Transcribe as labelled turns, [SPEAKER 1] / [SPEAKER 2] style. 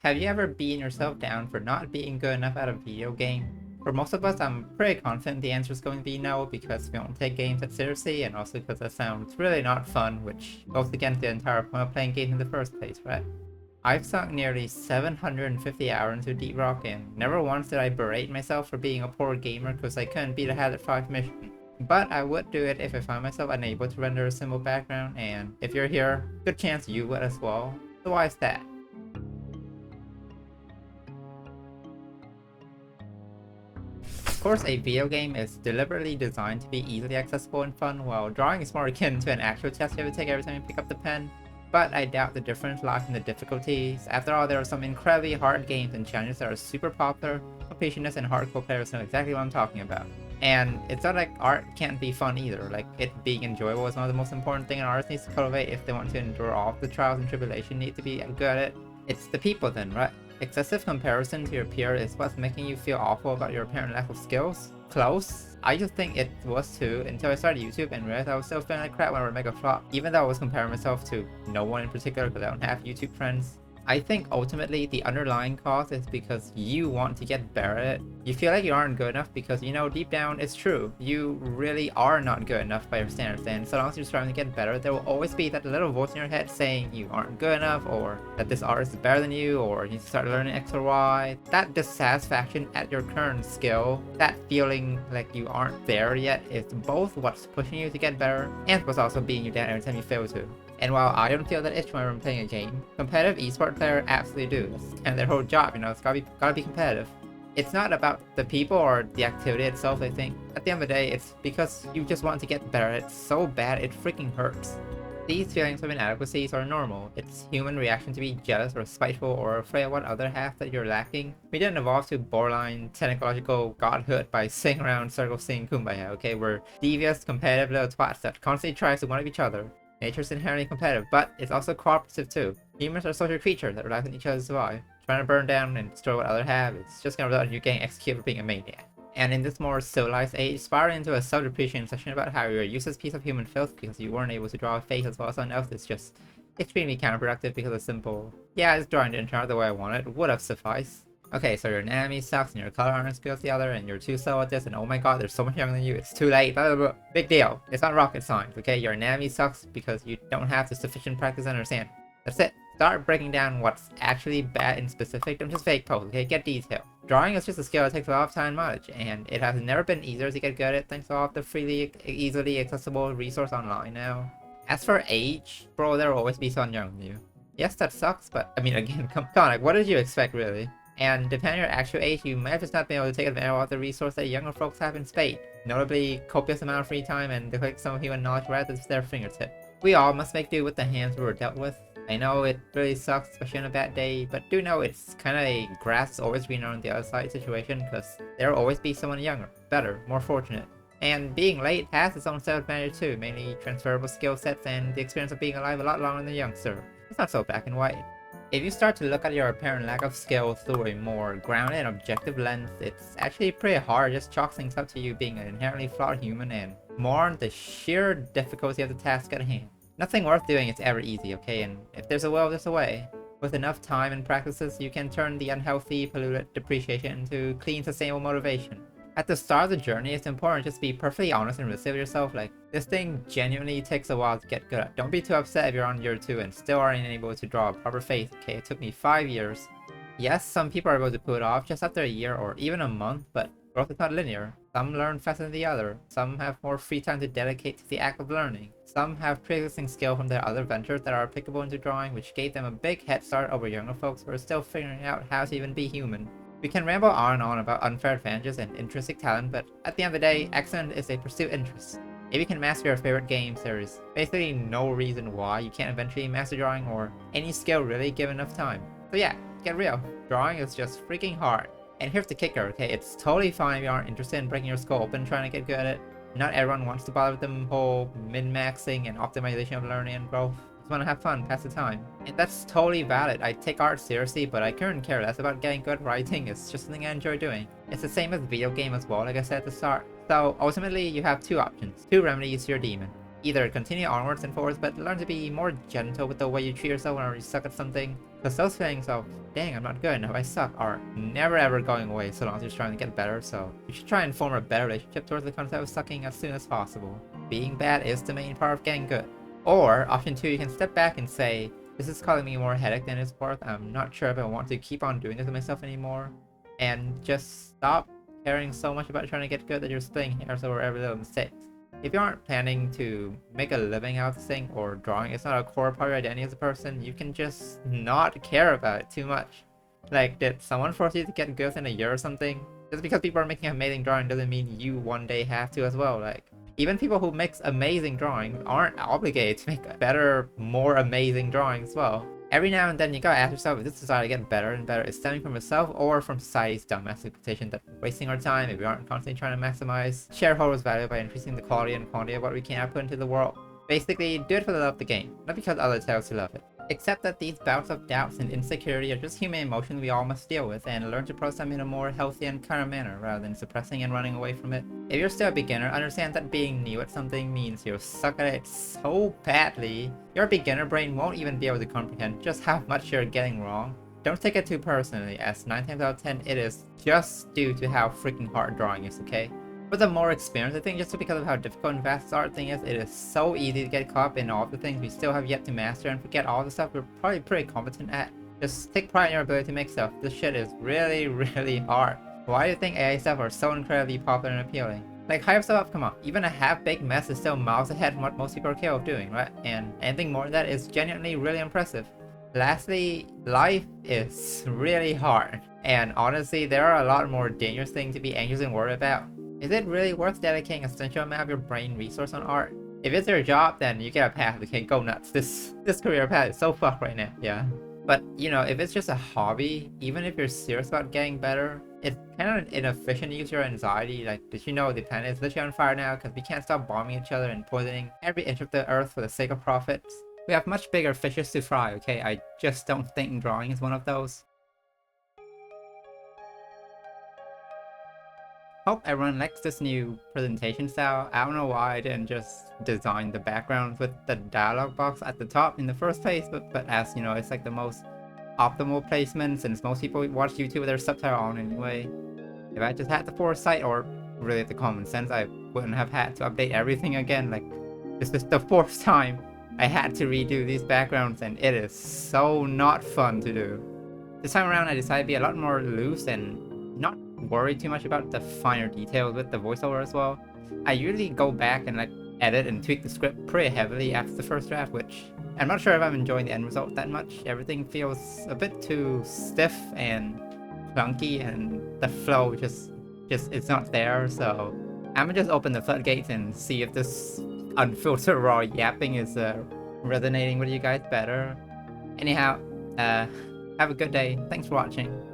[SPEAKER 1] Have you ever beaten yourself down for not being good enough at a video game? For most of us, I'm pretty confident the answer is going to be no, because we don't take games that seriously, and also because that sounds really not fun, which goes against the entire point of playing games in the first place, right? I've sunk nearly 750 hours into Deep Rock, and never once did I berate myself for being a poor gamer because I couldn't beat a Hazard 5 mission. But I would do it if I found myself unable to render a simple background, and if you're here, good chance you would as well. So why is that? Of course, a video game is deliberately designed to be easily accessible and fun, while drawing is more akin to an actual test you have to take every time you pick up the pen. But I doubt the difference lies in the difficulties. After all, there are some incredibly hard games and challenges that are super popular, completionist and hardcore players know exactly what I'm talking about. And it's not like art can't be fun either. Like, it being enjoyable is one of the most important things an artist needs to cultivate if they want to endure all of the trials and tribulation need to be good at it. It's the people then, right? Excessive comparison to your peer is what's making you feel awful about your apparent lack of skills? Close? I just think it was too, until I started YouTube and realized I was still feeling like crap when I would make a flop, even though I was comparing myself to no one in particular because I don't have YouTube friends. I think ultimately the underlying cause is because you want to get better at it. You feel like you aren't good enough because you know deep down it's true. You really are not good enough by your standards, and so long as you're striving to get better, there will always be that little voice in your head saying you aren't good enough, or that this artist is better than you, or you need to start learning X or Y. That dissatisfaction at your current skill, that feeling like you aren't there yet, is both what's pushing you to get better and what's also beating you down every time you fail to. And while I don't feel that itch whenever I'm playing a game, competitive esports players absolutely do. That's kind of their whole job, you know, it's gotta be competitive. It's not about the people or the activity itself, I think. At the end of the day, it's because you just want to get better. It's so bad, it freaking hurts. These feelings of inadequacies are normal. It's human reaction to be jealous or spiteful or afraid of what other half that you're lacking. We didn't evolve to borderline technological godhood by sitting around circles singing Kumbaya, okay? We're devious, competitive little twats that constantly tries to one-up each other. Nature's inherently competitive, but it's also cooperative too. Humans are social creatures that rely on each other to survive. Trying to burn down and destroy what others have, it's just gonna result in you getting executed for being a maniac. And in this more civilized age, spiraling into a self-depreciation session about how you're a useless piece of human filth because you weren't able to draw a face as well as someone else is just extremely counterproductive because it's simple. Yeah, this drawing didn't turn out the way I wanted, would have sufficed. Okay, so your anatomy sucks and your color aren't as good as the other and you're too slow at this and oh my god, they're so much younger than you, it's too late, blah blah blah. Big deal. It's not rocket science, okay? Your anatomy sucks because you don't have the sufficient practice to understand. That's it. Start breaking down what's actually bad and specific, don't just fake pose, okay? Get detail. Drawing is just a skill that takes a lot of time and knowledge, and it has never been easier to get good at it thanks to all of the easily accessible resource online now. As for age, bro, there will always be someone younger than you. Yes, that sucks, but I mean, again, come on, like, what did you expect, really? And depending on your actual age, you might have just not been able to take advantage of the resource that younger folks have in spades. Notably, copious amount of free time and the quick sum of human knowledge right at their fingertip. We all must make do with the hands we were dealt with. I know it really sucks, especially on a bad day, but do know it's kind of a grass is always greener on the other side situation, because there will always be someone younger, better, more fortunate. And being late has its own set of advantages too, mainly transferable skill sets and the experience of being alive a lot longer than a youngster. It's not so black and white. If you start to look at your apparent lack of skill through a more grounded and objective lens, it's actually pretty hard. Just chalk things up to you being an inherently flawed human and more on the sheer difficulty of the task at hand. Nothing worth doing is ever easy, okay? And if there's a will, there's a way. With enough time and practices, you can turn the unhealthy, polluted depreciation into clean, sustainable motivation. At the start of the journey, it's important just to be perfectly honest and realistic with yourself. Like, this thing genuinely takes a while to get good at. Don't be too upset if you're on year 2 and still aren't able to draw a proper face, okay? It took me 5 years. Yes, some people are able to pull it off just after a year or even a month, but growth is not linear. Some learn faster than the other. Some have more free time to dedicate to the act of learning. Some have pre-existing skill from their other ventures that are applicable into drawing, which gave them a big head start over younger folks who are still figuring out how to even be human. We can ramble on and on about unfair advantages and intrinsic talent, but at the end of the day, excellence is a pursuit interest. If you can master your favorite games, there is basically no reason why you can't eventually master drawing or any skill really given enough time. So yeah, get real. Drawing is just freaking hard. And here's the kicker, okay? It's totally fine if you aren't interested in breaking your skull open trying to get good at it. Not everyone wants to bother with the whole min-maxing and optimization of learning and growth. Just want to have fun, pass the time. And that's totally valid. I take art seriously, but I couldn't care less about getting good at writing. It's just something I enjoy doing. It's the same as video game as well, like I said at the start. So ultimately, you have two options, two remedies to your demon. either continue onwards and forwards, but learn to be more gentle with the way you treat yourself whenever you suck at something. Because those feelings of, dang, I'm not good enough, I suck, are never ever going away so long as you're trying to get better, so you should try and form a better relationship towards the concept of sucking as soon as possible. Being bad is the main part of getting good. Or, option 2, you can step back and say, this is causing me more headache than it's worth, I'm not sure if I want to keep on doing this to myself anymore, and just stop caring so much about trying to get good that you're splitting hairs over every little mistake. If you aren't planning to make a living out of this thing, or drawing is not a core part of your identity as a person, you can just not care about it too much. Like, did someone force you to get good in a year or something? Just because people are making amazing drawing doesn't mean you one day have to as well. Like, even people who make amazing drawings aren't obligated to make better, more amazing drawings as well. Every now and then you gotta ask yourself if this desire to get better and better is stemming from yourself or from society's dumb expectation that we're wasting our time if we aren't constantly trying to maximize shareholders' value by increasing the quality and quantity of what we can output into the world. Basically, do it for the love of the game, not because others tell us to love it. Accept that these bouts of doubts and insecurity are just human emotions we all must deal with, and learn to process them in a more healthy and calm manner rather than suppressing and running away from it. If you're still a beginner, understand that being new at something means you suck at it so badly, your beginner brain won't even be able to comprehend just how much you're getting wrong. Don't take it too personally, as 9 times out of 10 it is just due to how freaking hard drawing is, okay? With the more experience, I think just because of how difficult and vast this art thing is, it is so easy to get caught up in all the things we still have yet to master and forget all the stuff we're probably pretty competent at. Just take pride in your ability to make stuff. This shit is really, really hard. Why do you think AI stuff are so incredibly popular and appealing? Like, hype stuff up, come on. Even a half-baked mess is still miles ahead from what most people are capable of doing, right? And anything more than that is genuinely really impressive. Lastly, life is really hard. And honestly, there are a lot more dangerous things to be anxious and worried about. Is it really worth dedicating a substantial amount of your brain resource on art? If it's your job, then you get a path. Okay, go nuts. This career path is so fucked right now. Yeah. But, you know, if it's just a hobby, even if you're serious about getting better, it's kind of inefficient to use your anxiety. Like, did you know the planet is literally on fire now because we can't stop bombing each other and poisoning every inch of the earth for the sake of profits? We have much bigger fishes to fry, okay? I just don't think drawing is one of those. Hope everyone likes this new presentation style. I don't know why I didn't just design the backgrounds with the dialogue box at the top in the first place, but as you know, it's like the most optimal placement since most people watch YouTube with their subtitle on anyway. If I just had the foresight or really the common sense, I wouldn't have had to update everything again. Like, this is the 4th time I had to redo these backgrounds and it is so not fun to do. This time around I decided to be a lot more loose and not worry too much about the finer details with the voiceover as well. I usually go back and like edit and tweak the script pretty heavily after the first draft, which I'm not sure if I'm enjoying the end result that much. Everything feels a bit too stiff and clunky and the flow just it's not there, so I'm gonna just open the floodgates and see if this unfiltered raw yapping is resonating with you guys better. Anyhow, have a good day. Thanks for watching.